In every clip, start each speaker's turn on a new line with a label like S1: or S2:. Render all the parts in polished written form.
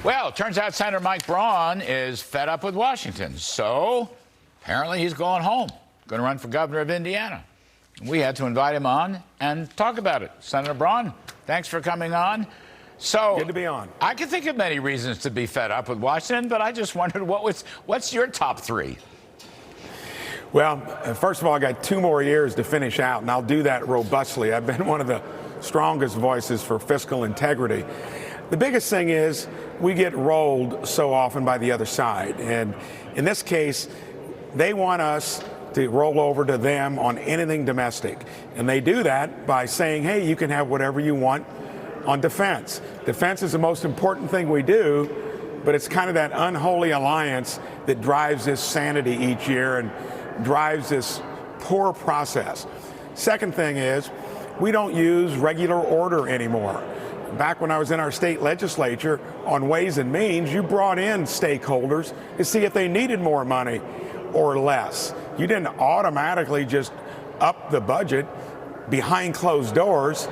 S1: Well, it turns out Senator Mike Braun is fed up with Washington. So apparently he's going home, going to run for governor of Indiana. We had to invite him on and talk about it. Senator Braun, thanks for coming on. So
S2: good to be on.
S1: I can think of many reasons to be fed up with Washington, but I just wondered what's your top three?
S2: Well, first of all, I got 2 more years to finish out, and I'll do that robustly. I've been one of the strongest voices for fiscal integrity. The biggest thing is we get rolled so often by the other side. And in this case, they want us to roll over to them on anything domestic. And they do that by saying, hey, you can have whatever you want on defense. Defense is the most important thing we do, but it's kind of that unholy alliance that drives this sanity each year and drives this poor process. Second thing is, we don't use regular order anymore. Back when I was in our state legislature on Ways and Means, you brought in stakeholders to see if they needed more money or less. You didn't automatically just up the budget behind closed doors,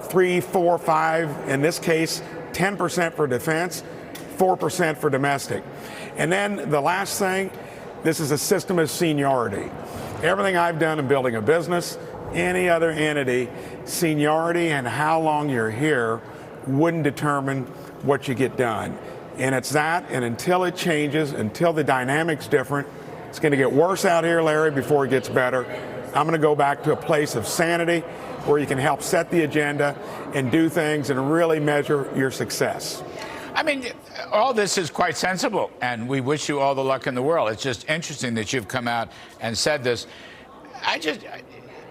S2: 3, 4, 5, in this case, 10% for defense, 4% for domestic. And then the last thing, this is a system of seniority. Everything I've done in building a business, any other entity, seniority and how long you're here wouldn't determine what you get done. And it's that, and until it changes, until the dynamic's different, it's going to get worse out here, Larry, before it gets better. I'm going to go back to a place of sanity where you can help set the agenda and do things and really measure your success.
S1: I mean, all this is quite sensible, and we wish you all the luck in the world. It's just interesting that you've come out and said this.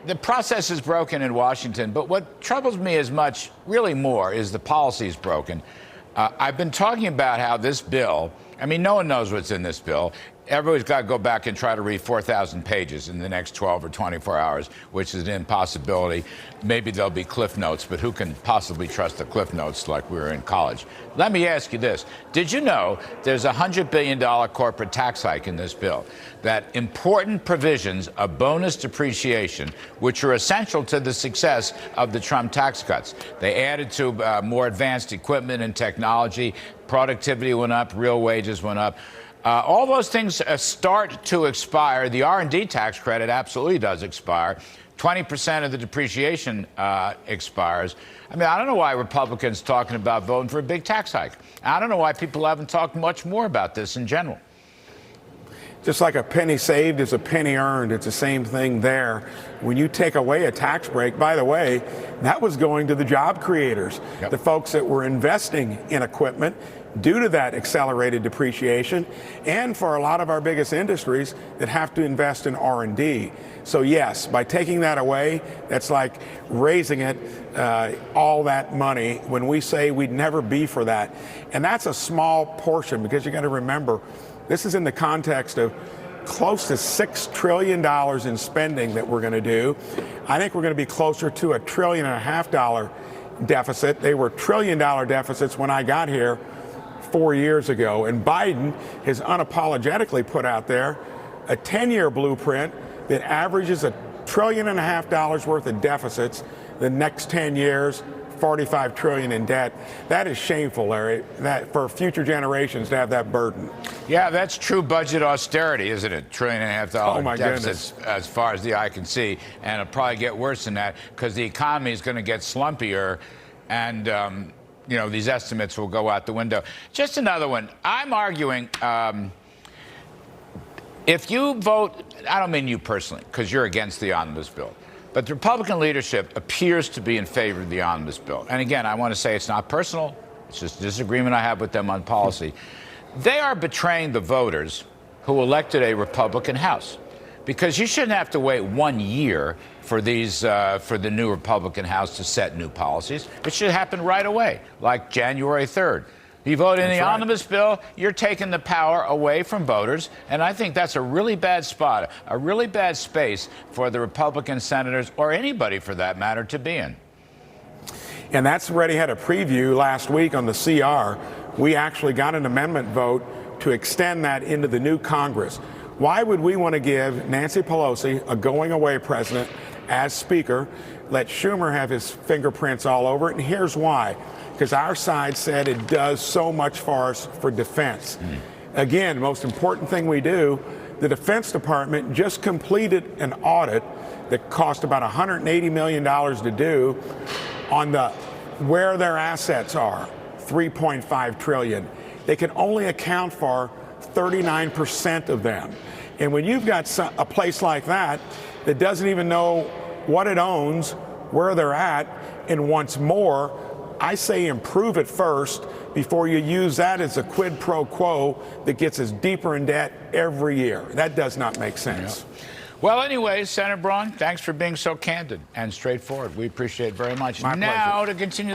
S1: The process is broken in Washington, but what troubles me as much, really more, is the policy is broken. I've been talking about how this bill, I mean, no one knows what's in this bill. Everybody's got to go back and try to read 4,000 pages in the next 12 or 24 hours, which is an impossibility. Maybe there'll be cliff notes, but who can possibly trust the cliff notes like we were in college? Let me ask you this. Did you know there's a $100 billion corporate tax hike in this bill? That important provisions of bonus depreciation, which are essential to the success of the Trump tax cuts. They added to more advanced equipment and technology. Productivity went up, real wages went up. All those things start to expire. The R&D tax credit absolutely does expire. 20% of the depreciation expires. I mean, I don't know why Republicans talking about voting for a big tax hike. I don't know why people haven't talked much more about this in general.
S2: Just like a penny saved is a penny earned, it's the same thing there. When you take away a tax break, by the way, that was going to the job creators, the folks that were investing in equipment due to that accelerated depreciation, and for a lot of our biggest industries that have to invest in R&D. So yes, by taking that away, that's like raising it, all that money, when we say we'd never be for that. And that's a small portion, because you got to remember, this is in the context of close to $6 trillion in spending that we're going to do. I think we're going to be closer to $1.5 trillion deficit. They were $1 trillion deficits when I got here 4 years ago. And Biden has unapologetically put out there a 10-year blueprint that averages $1.5 trillion worth of deficits the next 10 years. 45 trillion in debt. That is shameful, Larry, that for future generations to have that burden.
S1: Yeah, that's true budget austerity, isn't it? $1.5 trillion deficits as far as the eye can see. And it'll probably get worse than that because the economy is going to get slumpier and, you know, these estimates will go out the window. Just another one. I'm arguing if you vote, I don't mean you personally, because you're against the omnibus bill. But the Republican leadership appears to be in favor of the omnibus bill. And again, I want to say it's not personal. It's just a disagreement I have with them on policy. They are betraying the voters who elected a Republican House. Because you shouldn't have to wait 1 year for the new Republican House to set new policies. It should happen right away, like January 3rd. You vote in the omnibus bill, you're taking the power away from voters, and I think that's a really bad spot, a really bad space for the Republican senators, or anybody for that matter, to be in.
S2: And that's already had a preview last week on the CR. We actually got an amendment vote to extend that into the new Congress. Why would we want to give Nancy Pelosi, a going-away president, as Speaker, let Schumer have his fingerprints all over it? And here's why. because our side said it does so much for us for defense. Again, most important thing we do, the Defense Department just completed an audit that cost about $180 million to do on where their assets are, $3.5 trillion. They can only account for 39% of them. And when you've got a place like that that doesn't even know what it owns, where they're at, and wants more, I say improve it first before you use that as a quid pro quo that gets us deeper in debt every year. That does not make sense.
S1: Yeah. Well, anyway, Senator Braun, thanks for being so candid and straightforward. We appreciate it very much.
S2: My
S1: now
S2: pleasure.
S1: to continue